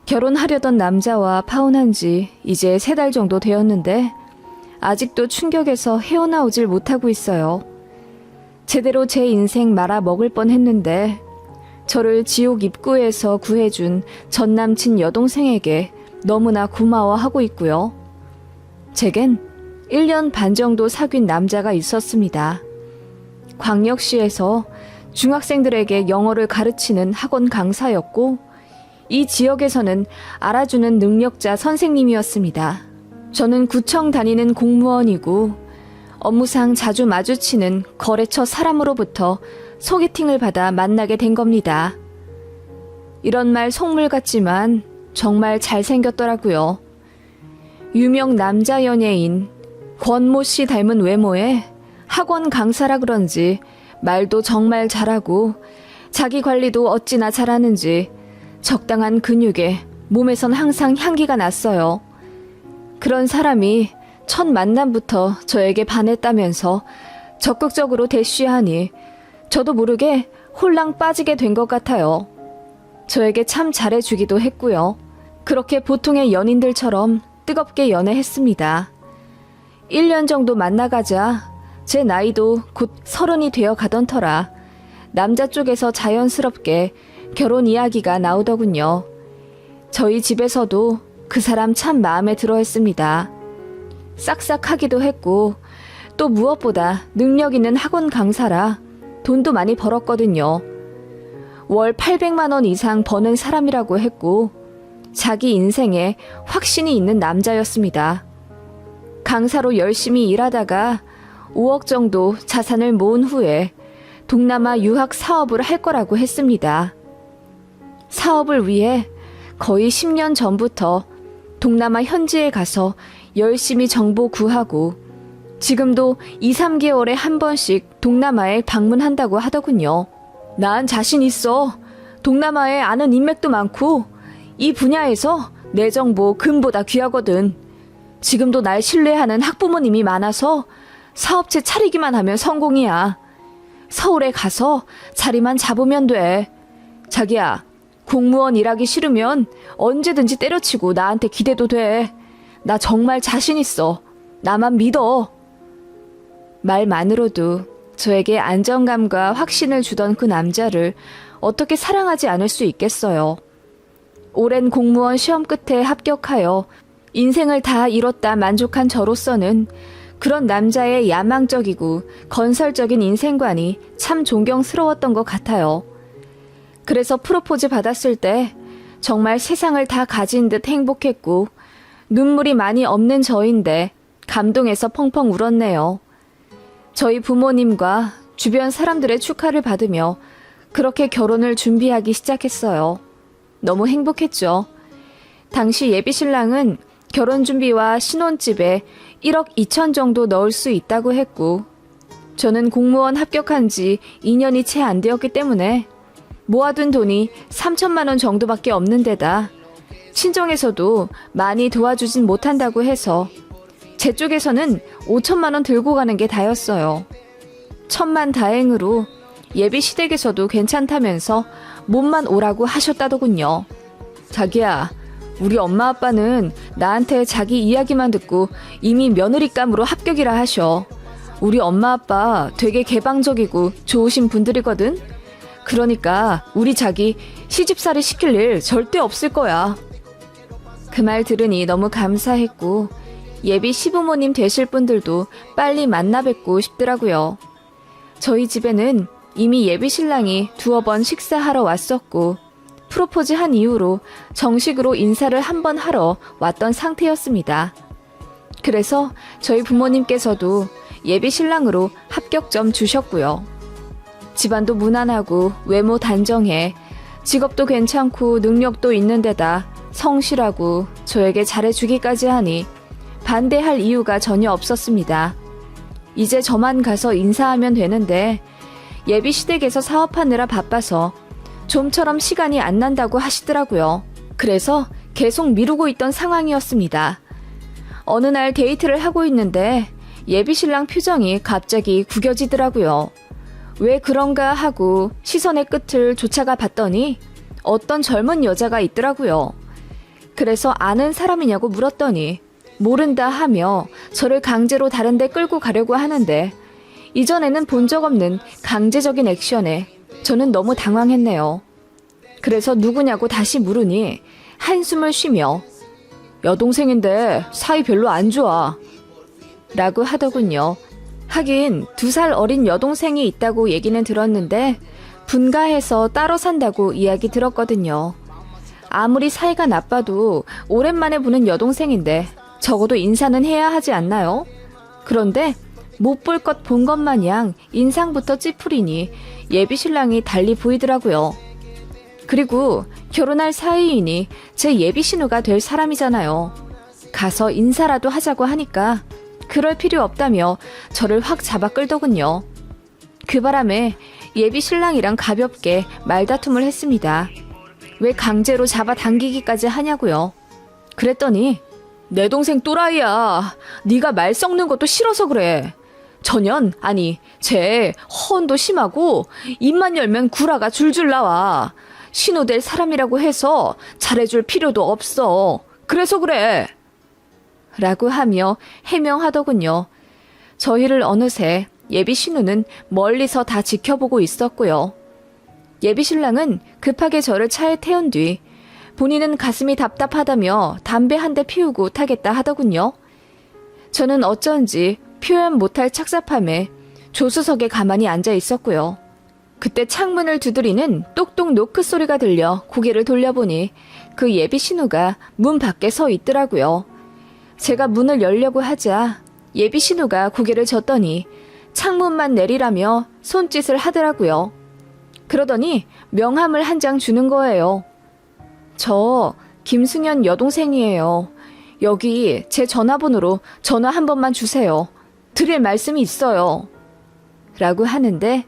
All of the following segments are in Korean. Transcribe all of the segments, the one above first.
결혼하려던 남자와 파혼한 지 이제 3달 정도 되었는데 아직도 충격에서 헤어나오질 못하고 있어요. 제대로 제 인생 말아 먹을 뻔했는데 저를 지옥 입구에서 구해준 전 남친 여동생에게 너무나 고마워하고 있고요. 제겐 1년 반 정도 사귄 남자가 있었습니다. 광역시에서 중학생들에게 영어를 가르치는 학원 강사였고 이 지역에서는 알아주는 능력자 선생님이었습니다. 저는 구청 다니는 공무원이고 업무상 자주 마주치는 거래처 사람으로부터 소개팅을 받아 만나게 된 겁니다. 이런 말 속물 같지만 정말 잘생겼더라고요. 유명 남자 연예인 권모 씨 닮은 외모에 학원 강사라 그런지 말도 정말 잘하고 자기 관리도 어찌나 잘하는지 적당한 근육에 몸에선 항상 향기가 났어요. 그런 사람이 첫 만남부터 저에게 반했다면서 적극적으로 대쉬하니 저도 모르게 홀랑 빠지게 된 것 같아요. 저에게 참 잘해주기도 했고요. 그렇게 보통의 연인들처럼 뜨겁게 연애했습니다. 1년 정도 만나가자 제 나이도 곧 30이 되어 가던 터라 남자 쪽에서 자연스럽게 결혼 이야기가 나오더군요. 저희 집에서도 그 사람 참 마음에 들어 했습니다. 싹싹하기도 했고 또 무엇보다 능력 있는 학원 강사라 돈도 많이 벌었거든요. 월 800만 원 이상 버는 사람이라고 했고 자기 인생에 확신이 있는 남자였습니다. 강사로 열심히 일하다가 5억 정도 자산을 모은 후에 동남아 유학 사업을 할 거라고 했습니다. 사업을 위해 거의 10년 전부터 동남아 현지에 가서 열심히 정보 구하고 지금도 2, 3개월에 한 번씩 동남아에 방문한다고 하더군요. 난 자신 있어. 동남아에 아는 인맥도 많고 이 분야에서 내 정보 금보다 귀하거든. 지금도 날 신뢰하는 학부모님이 많아서 사업체 차리기만 하면 성공이야. 서울에 가서 자리만 잡으면 돼. 자기야, 공무원 일하기 싫으면 언제든지 때려치고 나한테 기대도 돼. 나 정말 자신 있어. 나만 믿어. 말만으로도 저에게 안정감과 확신을 주던 그 남자를 어떻게 사랑하지 않을 수 있겠어요. 오랜 공무원 시험 끝에 합격하여 인생을 다 이뤘다 만족한 저로서는 그런 남자의 야망적이고 건설적인 인생관이 참 존경스러웠던 것 같아요. 그래서 프로포즈 받았을 때 정말 세상을 다 가진 듯 행복했고 눈물이 많이 없는 저인데 감동해서 펑펑 울었네요. 저희 부모님과 주변 사람들의 축하를 받으며 그렇게 결혼을 준비하기 시작했어요. 너무 행복했죠. 당시 예비신랑은 결혼 준비와 신혼집에 1억 2천 정도 넣을 수 있다고 했고 저는 공무원 합격한 지 2년이 채 안 되었기 때문에 모아둔 돈이 3천만 원 정도밖에 없는 데다 친정에서도 많이 도와주진 못한다고 해서 제 쪽에서는 5천만 원 들고 가는 게 다였어요. 천만다행으로 예비 시댁에서도 괜찮다면서 몸만 오라고 하셨다더군요. 자기야, 우리 엄마 아빠는 나한테 자기 이야기만 듣고 이미 며느리감으로 합격이라 하셔. 우리 엄마 아빠 되게 개방적이고 좋으신 분들이거든. 그러니까 우리 자기 시집살이 시킬 일 절대 없을 거야. 그 말 들으니 너무 감사했고 예비 시부모님 되실 분들도 빨리 만나 뵙고 싶더라고요. 저희 집에는 이미 예비 신랑이 2번 식사하러 왔었고 프로포즈 한 이후로 정식으로 인사를 한번 하러 왔던 상태였습니다. 그래서 저희 부모님께서도 예비 신랑으로 합격점 주셨고요. 집안도 무난하고 외모 단정해 직업도 괜찮고 능력도 있는 데다 성실하고 저에게 잘해주기까지 하니 반대할 이유가 전혀 없었습니다. 이제 저만 가서 인사하면 되는데 예비 시댁에서 사업하느라 바빠서 좀처럼 시간이 안 난다고 하시더라고요. 그래서 계속 미루고 있던 상황이었습니다. 어느 날 데이트를 하고 있는데 예비 신랑 표정이 갑자기 구겨지더라고요. 왜 그런가 하고 시선의 끝을 쫓아가 봤더니 어떤 젊은 여자가 있더라고요. 그래서 아는 사람이냐고 물었더니 모른다 하며 저를 강제로 다른 데 끌고 가려고 하는데 이전에는 본 적 없는 강제적인 액션에 저는 너무 당황했네요. 그래서 누구냐고 다시 물으니 한숨을 쉬며 여동생인데 사이 별로 안 좋아 라고 하더군요. 하긴 2살 어린 여동생이 있다고 얘기는 들었는데 분가해서 따로 산다고 이야기 들었거든요. 아무리 사이가 나빠도 오랜만에 보는 여동생인데 적어도 인사는 해야 하지 않나요? 그런데 못 볼 것 본 것 마냥 인상부터 찌푸리니 예비 신랑이 달리 보이더라고요. 그리고 결혼할 사이이니 제 예비 신우가 될 사람이잖아요. 가서 인사라도 하자고 하니까 그럴 필요 없다며 저를 확 잡아 끌더군요. 그 바람에 예비 신랑이랑 가볍게 말다툼을 했습니다. 왜 강제로 잡아당기기까지 하냐고요. 그랬더니 내 동생 또라이야. 네가 말 썩는 것도 싫어서 그래. 전현, 아니 쟤 허언도 심하고 입만 열면 구라가 줄줄 나와. 신우될 사람이라고 해서 잘해줄 필요도 없어. 그래서 그래. 라고 하며 해명하더군요. 저희를 어느새 예비 신우는 멀리서 다 지켜보고 있었고요. 예비 신랑은 급하게 저를 차에 태운 뒤 본인은 가슴이 답답하다며 담배 한 대 피우고 타겠다 하더군요. 저는 어쩐지 표현 못할 착잡함에 조수석에 가만히 앉아 있었고요. 그때 창문을 두드리는 똑똑 노크 소리가 들려 고개를 돌려보니 그 예비 신우가 문 밖에 서 있더라고요. 제가 문을 열려고 하자 예비 신우가 고개를 젓더니 창문만 내리라며 손짓을 하더라고요. 그러더니 명함을 한 장 주는 거예요. 저 김승현 여동생이에요. 여기 제 전화번호로 전화 한 번만 주세요. 드릴 말씀이 있어요. 라고 하는데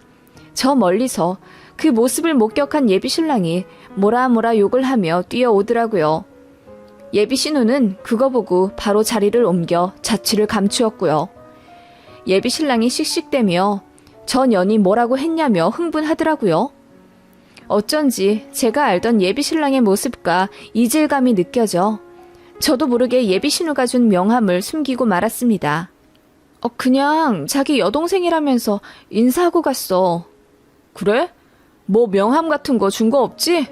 저 멀리서 그 모습을 목격한 예비 신랑이 뭐라 욕을 하며 뛰어오더라고요. 예비 신우는 그거 보고 바로 자리를 옮겨 자취를 감추었고요. 예비 신랑이 씩씩대며 전 연이 뭐라고 했냐며 흥분하더라고요. 어쩐지 제가 알던 예비 신랑의 모습과 이질감이 느껴져 저도 모르게 예비 신우가 준 명함을 숨기고 말았습니다. 그냥 자기 여동생이라면서 인사하고 갔어. 그래? 뭐 명함 같은 거 준 거 없지?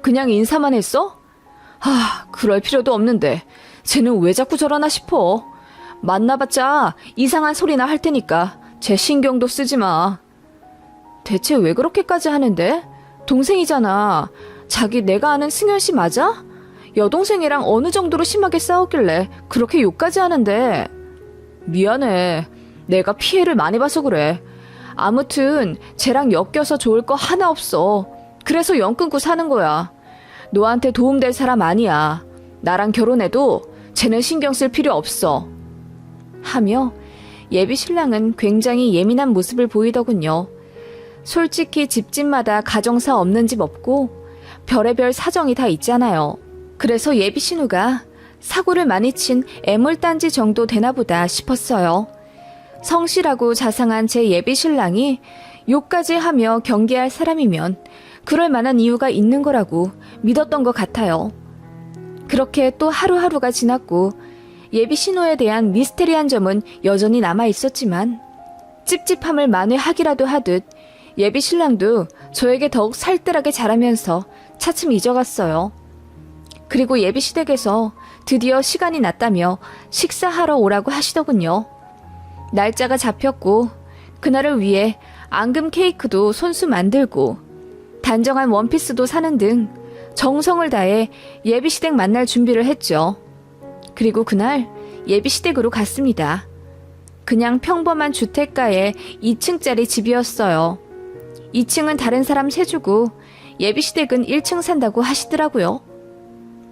그냥 인사만 했어? 그럴 필요도 없는데 쟤는 왜 자꾸 저러나 싶어. 만나봤자 이상한 소리나 할 테니까 쟤 신경도 쓰지 마. 대체 왜 그렇게까지 하는데? 동생이잖아. 자기 내가 아는 승현 씨 맞아? 여동생이랑 어느 정도로 심하게 싸웠길래 그렇게 욕까지 하는데. 미안해. 내가 피해를 많이 봐서 그래. 아무튼 쟤랑 엮여서 좋을 거 하나 없어. 그래서 연 끊고 사는 거야. 너한테 도움될 사람 아니야. 나랑 결혼해도 쟤는 신경 쓸 필요 없어. 하며 예비 신랑은 굉장히 예민한 모습을 보이더군요. 솔직히 집집마다 가정사 없는 집 없고 별의별 사정이 다 있잖아요. 그래서 예비 신우가 사고를 많이 친 애물단지 정도 되나 보다 싶었어요. 성실하고 자상한 제 예비 신랑이 욕까지 하며 경계할 사람이면 그럴 만한 이유가 있는 거라고 믿었던 것 같아요. 그렇게 또 하루하루가 지났고 예비 신우에 대한 미스테리한 점은 여전히 남아 있었지만 찝찝함을 만회하기라도 하듯 예비 신랑도 저에게 더욱 살뜰하게 자라면서 차츰 잊어갔어요. 그리고 예비 시댁에서 드디어 시간이 났다며 식사하러 오라고 하시더군요. 날짜가 잡혔고 그날을 위해 앙금 케이크도 손수 만들고 단정한 원피스도 사는 등 정성을 다해 예비 시댁 만날 준비를 했죠. 그리고 그날 예비 시댁으로 갔습니다. 그냥 평범한 주택가의 2층짜리 집이었어요. 2층은 다른 사람 세주고 예비 시댁은 1층 산다고 하시더라고요.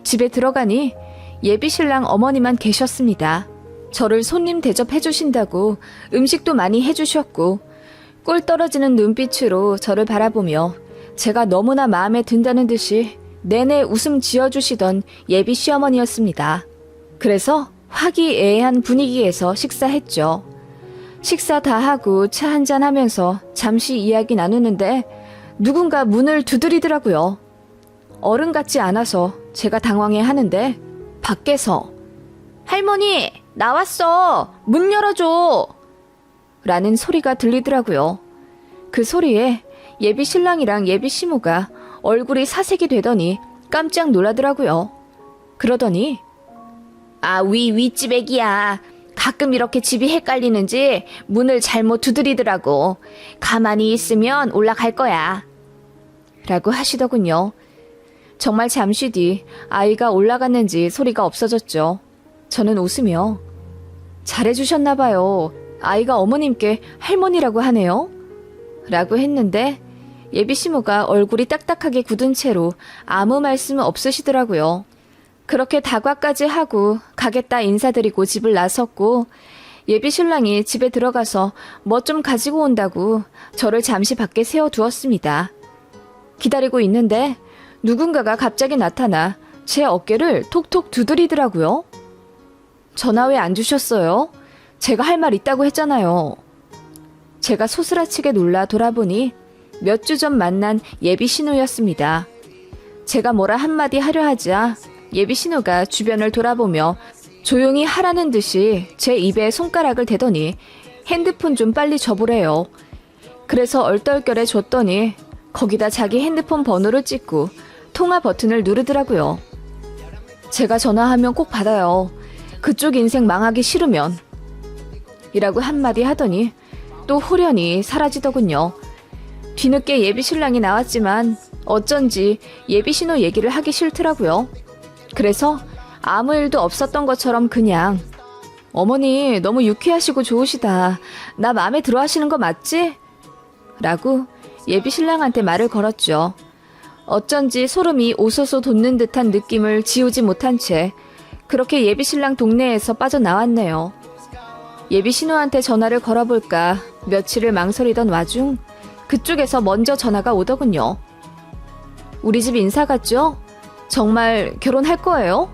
집에 들어가니 예비 신랑 어머니만 계셨습니다. 저를 손님 대접해 주신다고 음식도 많이 해주셨고 꿀 떨어지는 눈빛으로 저를 바라보며 제가 너무나 마음에 든다는 듯이 내내 웃음 지어주시던 예비 시어머니였습니다. 그래서 화기애애한 분위기에서 식사했죠. 식사 다 하고 차 한잔 하면서 잠시 이야기 나누는데 누군가 문을 두드리더라고요. 어른 같지 않아서 제가 당황해 하는데 밖에서 할머니, 나왔어. 문 열어줘. 라는 소리가 들리더라고요. 그 소리에 예비 신랑이랑 예비 시모가 얼굴이 사색이 되더니 깜짝 놀라더라고요. 그러더니 윗집 애기야. 가끔 이렇게 집이 헷갈리는지 문을 잘못 두드리더라고. 가만히 있으면 올라갈 거야. 라고 하시더군요. 정말 잠시 뒤 아이가 올라갔는지 소리가 없어졌죠. 저는 웃으며 잘해주셨나봐요. 아이가 어머님께 할머니라고 하네요. 라고 했는데 예비 시모가 얼굴이 딱딱하게 굳은 채로 아무 말씀 없으시더라고요. 그렇게 다과까지 하고 가겠다 인사드리고 집을 나섰고 예비 신랑이 집에 들어가서 뭐 좀 가지고 온다고 저를 잠시 밖에 세워두었습니다. 기다리고 있는데 누군가가 갑자기 나타나 제 어깨를 톡톡 두드리더라고요. 전화 왜 안 주셨어요? 제가 할 말 있다고 했잖아요. 제가 소스라치게 놀라 돌아보니 몇 주 전 만난 예비 신우였습니다. 제가 뭐라 한마디 하려 하자 예비 신우가 주변을 돌아보며 조용히 하라는 듯이 제 입에 손가락을 대더니 핸드폰 좀 빨리 줘보래요. 그래서 얼떨결에 줬더니 거기다 자기 핸드폰 번호를 찍고 통화 버튼을 누르더라고요. 제가 전화하면 꼭 받아요. 그쪽 인생 망하기 싫으면. 이라고 한마디 하더니 또 호련히 사라지더군요. 뒤늦게 예비 신랑이 나왔지만 어쩐지 예비 신우 얘기를 하기 싫더라고요. 그래서 아무 일도 없었던 것처럼 그냥 어머니 너무 유쾌하시고 좋으시다. 나 마음에 들어 하시는 거 맞지? 라고 예비 신랑한테 말을 걸었죠. 어쩐지 소름이 오소소 돋는 듯한 느낌을 지우지 못한 채 그렇게 예비 신랑 동네에서 빠져나왔네요. 예비 신우한테 전화를 걸어볼까 며칠을 망설이던 와중 그쪽에서 먼저 전화가 오더군요. 우리 집 인사 갔죠? 정말 결혼할 거예요?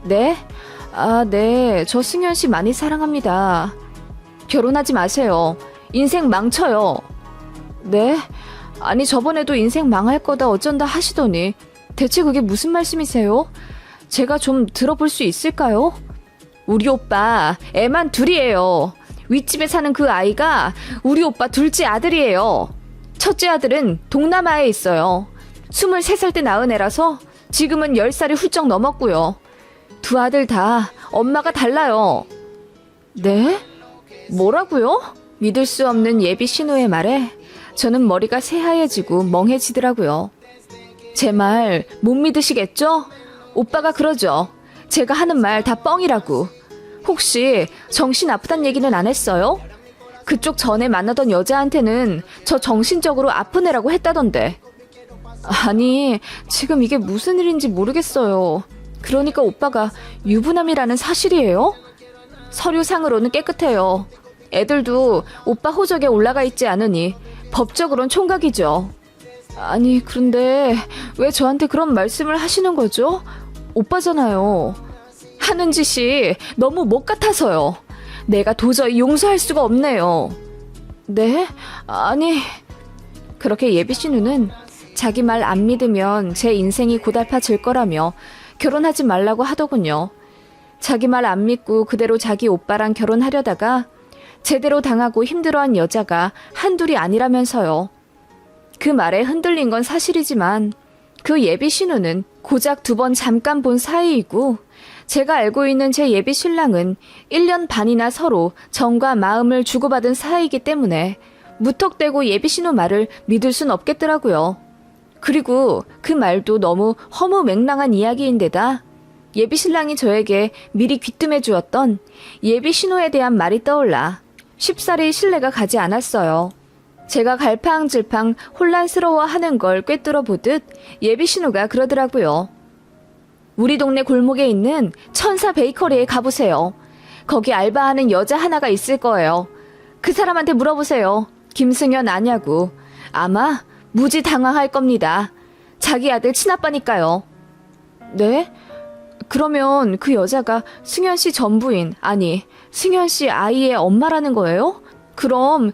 네? 네. 저 승현 씨 많이 사랑합니다. 결혼하지 마세요. 인생 망쳐요. 네? 아니 저번에도 인생 망할 거다 어쩐다 하시더니 대체 그게 무슨 말씀이세요? 제가 좀 들어볼 수 있을까요? 우리 오빠 애만 둘이에요. 윗집에 사는 그 아이가 우리 오빠 둘째 아들이에요. 첫째 아들은 동남아에 있어요. 23살 때 낳은 애라서 지금은 10살이 훌쩍 넘었고요. 두 아들 다 엄마가 달라요. 네? 뭐라고요? 믿을 수 없는 예비 신우의 말에 저는 머리가 새하얘지고 멍해지더라고요. 제 말 못 믿으시겠죠? 오빠가 그러죠. 제가 하는 말 다 뻥이라고. 혹시 정신 아프단 얘기는 안 했어요? 그쪽 전에 만나던 여자한테는 저 정신적으로 아픈 애라고 했다던데. 아니, 지금 이게 무슨 일인지 모르겠어요. 그러니까 오빠가 유부남이라는 사실이에요? 서류상으로는 깨끗해요. 애들도 오빠 호적에 올라가 있지 않으니 법적으론 총각이죠. 아니, 그런데 왜 저한테 그런 말씀을 하시는 거죠? 오빠잖아요. 하는 짓이 너무 못 같아서요. 내가 도저히 용서할 수가 없네요. 네? 아니... 그렇게 예비 신우는 자기 말 안 믿으면 제 인생이 고달파질 거라며 결혼하지 말라고 하더군요. 자기 말 안 믿고 그대로 자기 오빠랑 결혼하려다가 제대로 당하고 힘들어한 여자가 한둘이 아니라면서요. 그 말에 흔들린 건 사실이지만 그 예비 신우는 고작 2번 잠깐 본 사이이고 제가 알고 있는 제 예비 신랑은 1년 반이나 서로 정과 마음을 주고받은 사이이기 때문에 무턱대고 예비 신우 말을 믿을 순 없겠더라고요. 그리고 그 말도 너무 허무맹랑한 이야기인데다 예비 신랑이 저에게 미리 귀뜸해 주었던 예비 신우에 대한 말이 떠올라 쉽사리 신뢰가 가지 않았어요. 제가 갈팡질팡 혼란스러워하는 걸 꿰뚫어 보듯 예비 신우가 그러더라고요. 우리 동네 골목에 있는 천사 베이커리에 가보세요. 거기 알바하는 여자 하나가 있을 거예요. 그 사람한테 물어보세요. 김승현 아냐고. 아마 무지 당황할 겁니다. 자기 아들 친아빠니까요. 네? 그러면 그 여자가 승현 씨 전부인, 아니 승현 씨 아이의 엄마라는 거예요? 그럼